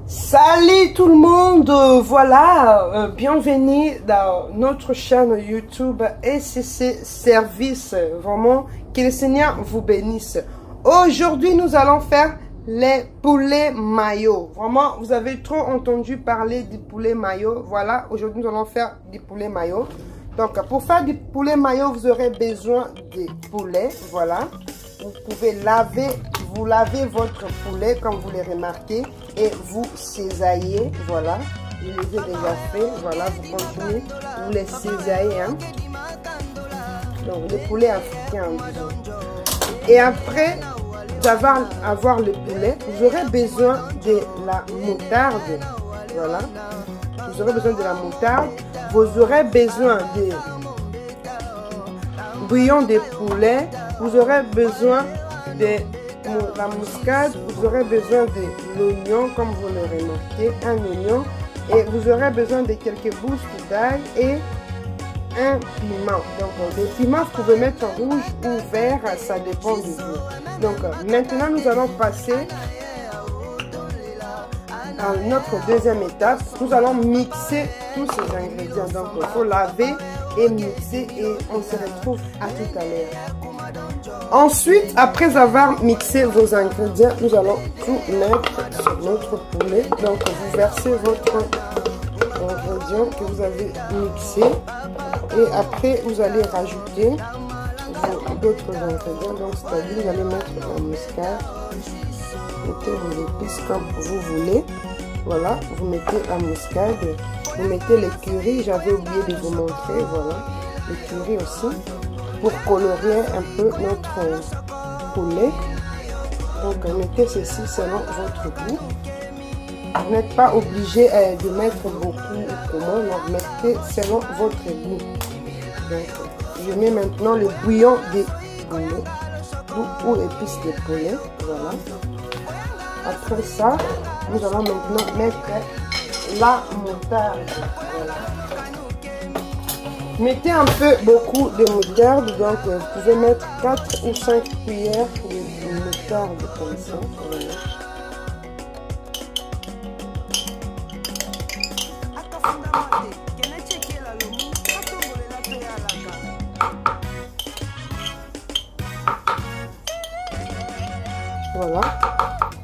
Salut tout le monde, voilà, bienvenue dans notre chaîne YouTube SCC Service. Vraiment, que le Seigneur vous bénisse. Aujourd'hui, nous allons faire les poulets maillots. Vraiment, vous avez trop entendu parler du poulet maillot. Voilà, aujourd'hui, nous allons faire du poulet maillot. Donc, pour faire du poulet maillot, vous aurez besoin de poulet. Voilà, vous pouvez vous lavez votre poulet comme vous le remarquez et vous cisaillez. Voilà, je les ai déjà fait. Voilà, vous continuez, vous les cisaillez. Hein? Donc, le poulet africain. Et après avoir le poulet, vous aurez besoin de la moutarde. Voilà, vous aurez besoin de la moutarde. Vous aurez besoin de bouillon de poulet. Vous aurez besoin de la muscade. Vous aurez besoin de l'oignon, comme vous le remarquez, un oignon. Et vous aurez besoin de quelques gousses d'ail et un piment. Donc, le piment, vous pouvez mettre rouge ou vert, ça dépend de vous. Donc, maintenant, nous allons passer à notre deuxième étape. Nous allons mixer tous ces ingrédients. Donc, il faut laver et mixer et on se retrouve à tout à l'heure. Ensuite, après avoir mixé vos ingrédients, nous allons tout mettre sur notre poulet. Donc, vous versez votre ingrédient que vous avez mixé. Et après, vous allez rajouter d'autres ingrédients. Donc, c'est-à-dire, vous allez mettre la muscade. Mettez vos épices comme vous voulez. Voilà, vous mettez la muscade. Vous mettez le curry. J'avais oublié de vous montrer. Voilà, le curry aussi. Pour colorer un peu notre poulet. Donc, mettez ceci selon votre goût. Vous n'êtes pas obligé de mettre beaucoup ou comment, donc mettez selon votre goût. Donc, je mets maintenant le bouillon de poulet ou épices de poulet. Voilà. Après ça, nous allons maintenant mettre la moutarde. Voilà. Mettez un peu beaucoup de moutarde, donc vous pouvez mettre 4 ou 5 cuillères de moutarde comme ça. Voilà. Voilà.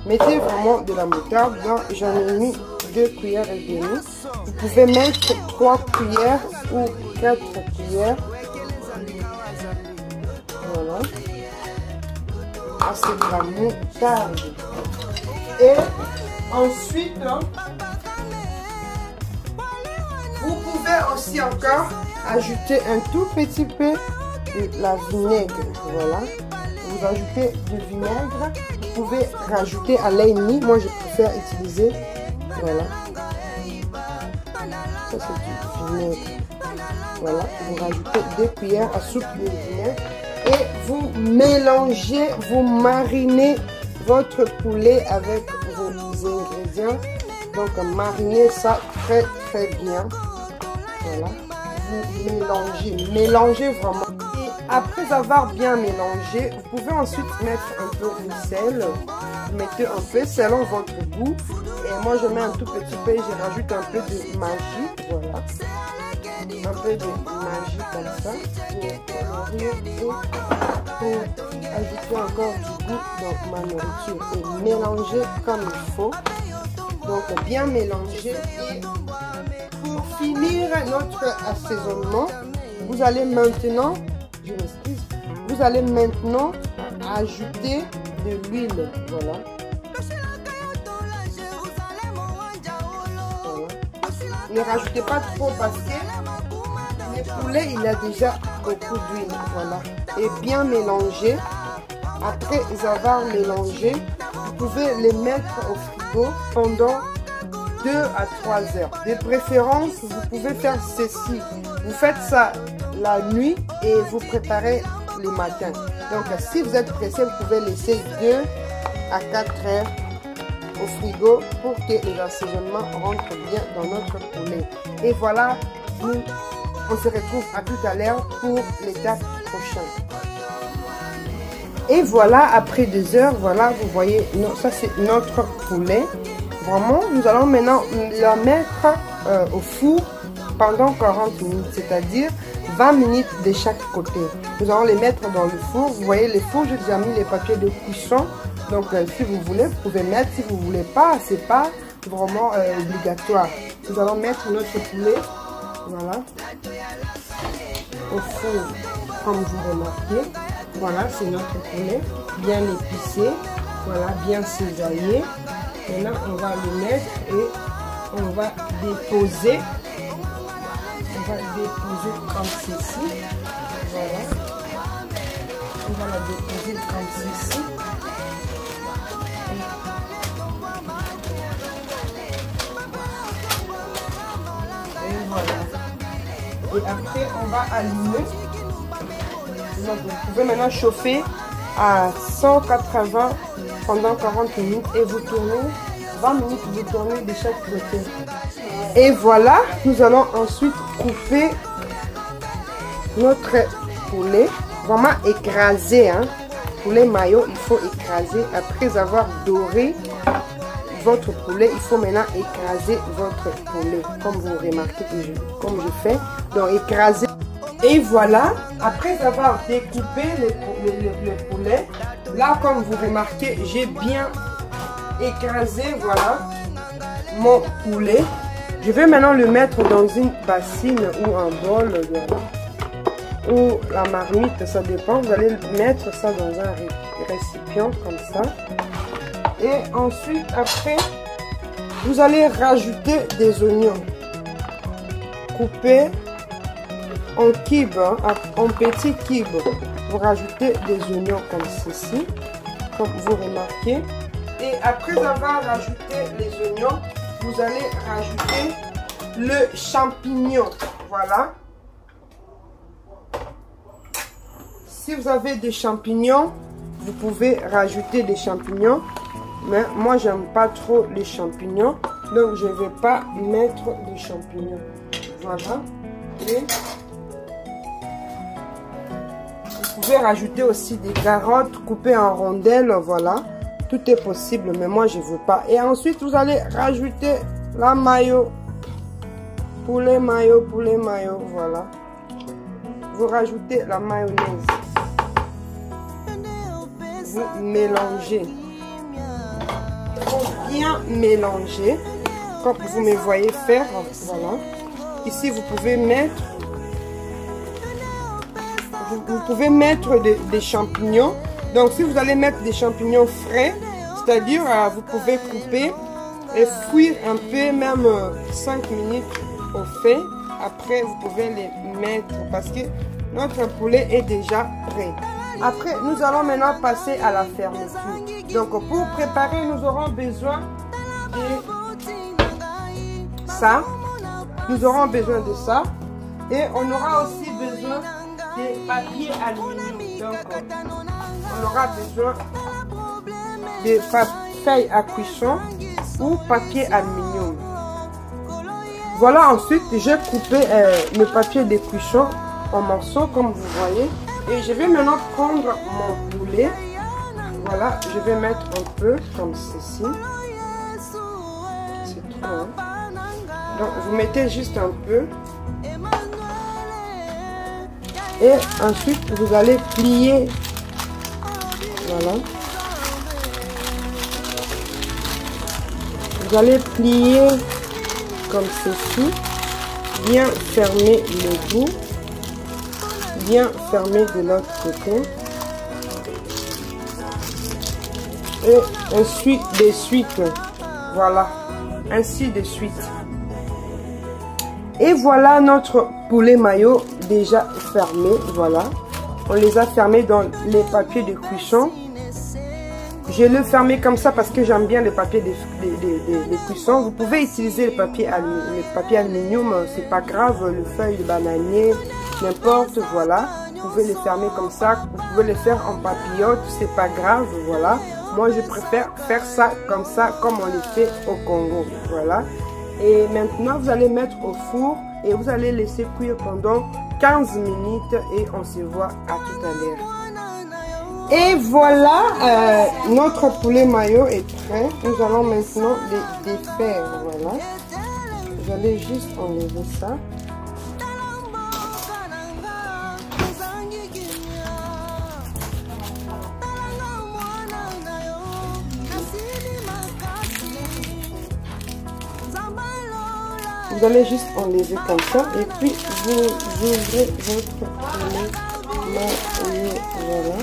Mettez vraiment de la moutarde. J'en ai mis 2 cuillères et demie. Vous pouvez mettre 3 cuillères ou 4 cuillères. Voilà. Ah, c'est de la moutarde. Et ensuite, vous pouvez aussi encore ajouter un tout petit peu de la vinaigre. Voilà. Vous ajoutez du vinaigre. Vous pouvez rajouter à l'ail. Moi, je préfère utiliser. Voilà. Ça, c'est du vinaigre. Voilà. Vous rajoutez 2 cuillères à soupe de vinaigre. Et vous mélangez, vous marinez votre poulet avec vos ingrédients. Donc, marinez ça très, très bien. Voilà. Vous mélangez vraiment. Après avoir bien mélangé, vous pouvez ensuite mettre un peu de sel. Vous mettez un peu selon votre goût. Et moi, je mets un tout petit peu. Je rajoute un peu de magie. Voilà. Un peu de magie comme ça. Pour colorer et pour ajouter encore du goût dans ma nourriture. Et mélanger comme il faut. Donc, bien mélanger. Et pour finir notre assaisonnement, vous allez maintenant... Je m'excuse. Vous allez maintenant ajouter de l'huile. Voilà. Ne rajoutez pas trop parce que le poulet il a déjà beaucoup d'huile. Voilà. Et bien mélanger. Après avoir mélangé, vous pouvez les mettre au frigo pendant 2 à 3 heures. De préférence, vous pouvez faire ceci. Vous faites ça la nuit et vous préparez le matin. Donc, si vous êtes pressé, vous pouvez laisser 2 à 4 heures au frigo pour que les assaisonnements rentrent bien dans notre poulet. Et voilà, on se retrouve à tout à l'heure pour l'étape prochaine. Et voilà, après 2 heures, voilà, vous voyez, ça c'est notre poulet. Vraiment, nous allons maintenant la mettre au four pendant 40 minutes, c'est-à-dire 20 minutes de chaque côté. Nous allons les mettre dans le four. Vous voyez, les fours, j'ai déjà mis les papiers de cuisson. Donc, si vous voulez, vous pouvez mettre. Si vous ne voulez pas, c'est pas vraiment obligatoire. Nous allons mettre notre poulet, voilà, au four, comme vous remarquez. Voilà, c'est notre poulet, bien épicé, voilà, bien cisaillé. Maintenant, on va le mettre et on va déposer. On va déposer comme ceci. Voilà. On va la déposer comme ceci. Et voilà. Et après, on va allumer. Donc, vous pouvez maintenant chauffer à 180 pendant 40 minutes et vous tournez 20 minutes, vous tournez de chaque côté. Et voilà, nous allons ensuite couper notre poulet, vraiment écrasé, hein. Poulet mayo, il faut écraser. Après avoir doré votre poulet, il faut maintenant écraser votre poulet, comme vous remarquez, comme je fais. Donc écraser. Et voilà, après avoir découpé le poulet, là comme vous remarquez, j'ai bien écrasé, voilà, mon poulet. Je vais maintenant le mettre dans une bassine ou un bol, voilà, ou la marmite, ça dépend. Vous allez mettre ça dans un récipient comme ça. Et ensuite, après, vous allez rajouter des oignons coupés en cubes, hein, en petits cubes. Vous rajoutez des oignons comme ceci, comme vous remarquez. Et après avoir rajouté les oignons, vous allez rajouter le champignon. Voilà. Si vous avez des champignons, vous pouvez rajouter des champignons. Mais moi, j'aime pas trop les champignons. Donc, je ne vais pas mettre de champignons. Voilà. Et vous pouvez rajouter aussi des carottes coupées en rondelles. Voilà. Tout est possible, mais moi, je ne veux pas. Et ensuite, vous allez rajouter la mayo. Poulet mayo, voilà. Vous rajoutez la mayonnaise. Vous mélangez. Pour bien mélanger, comme vous me voyez faire, voilà. Ici, vous pouvez mettre, des champignons. Donc, si vous allez mettre des champignons frais, c'est-à-dire, vous pouvez couper et cuire un peu, même 5 minutes au feu. Après, vous pouvez les mettre parce que notre poulet est déjà prêt. Après, nous allons maintenant passer à la fermeture. Donc, pour préparer, nous aurons besoin de ça. Nous aurons besoin de ça. Et on aura aussi besoin de papier aluminium. Donc, on aura besoin de feuilles à cuisson ou papier aluminium. Voilà, ensuite, j'ai coupé le papier de cuisson en morceaux, comme vous voyez. Et je vais maintenant prendre mon poulet. Voilà, je vais mettre un peu comme ceci. C'est trop, hein? Donc, vous mettez juste un peu. Et ensuite, vous allez plier. Voilà. Vous allez plier comme ceci. Bien fermer le bout. Bien fermer de l'autre côté. Et ainsi de suite. Voilà. Ainsi de suite. Et voilà notre poulet mayo déjà fermé. Voilà. On les a fermés dans les papiers de cuisson. Je l'ai fermé comme ça parce que j'aime bien les papiers de cuisson. Vous pouvez utiliser le papier aluminium. C'est pas grave. Le feuille de bananier. N'importe, voilà. Vous pouvez les fermer comme ça. Vous pouvez les faire en papillote. C'est pas grave, voilà. Moi, je préfère faire ça, comme on les fait au Congo. Voilà. Et maintenant, vous allez mettre au four et vous allez laisser cuire pendant 15 minutes et on se voit à tout à l'heure. Et voilà, notre poulet mayo est prêt. Nous allons maintenant les défaire. Voilà. Vous allez juste enlever ça. Vous allez juste enlever comme ça et puis vous ouvrez votre poulet mayo. Voilà.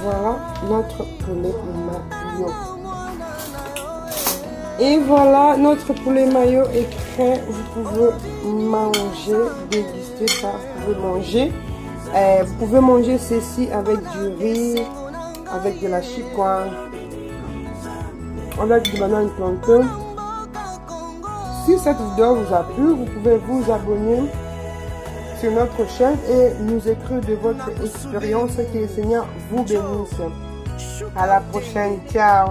Voilà notre poulet mayo. Et voilà, notre poulet mayo est prêt. Vous pouvez manger, déguster ça. Vous pouvez manger. Vous pouvez manger ceci avec du riz, avec de la chicouan, avec du banane plantain. Si cette vidéo vous a plu, vous pouvez vous abonner sur notre chaîne et nous écrire de votre expérience. Que le Seigneur vous bénisse. À la prochaine. Ciao.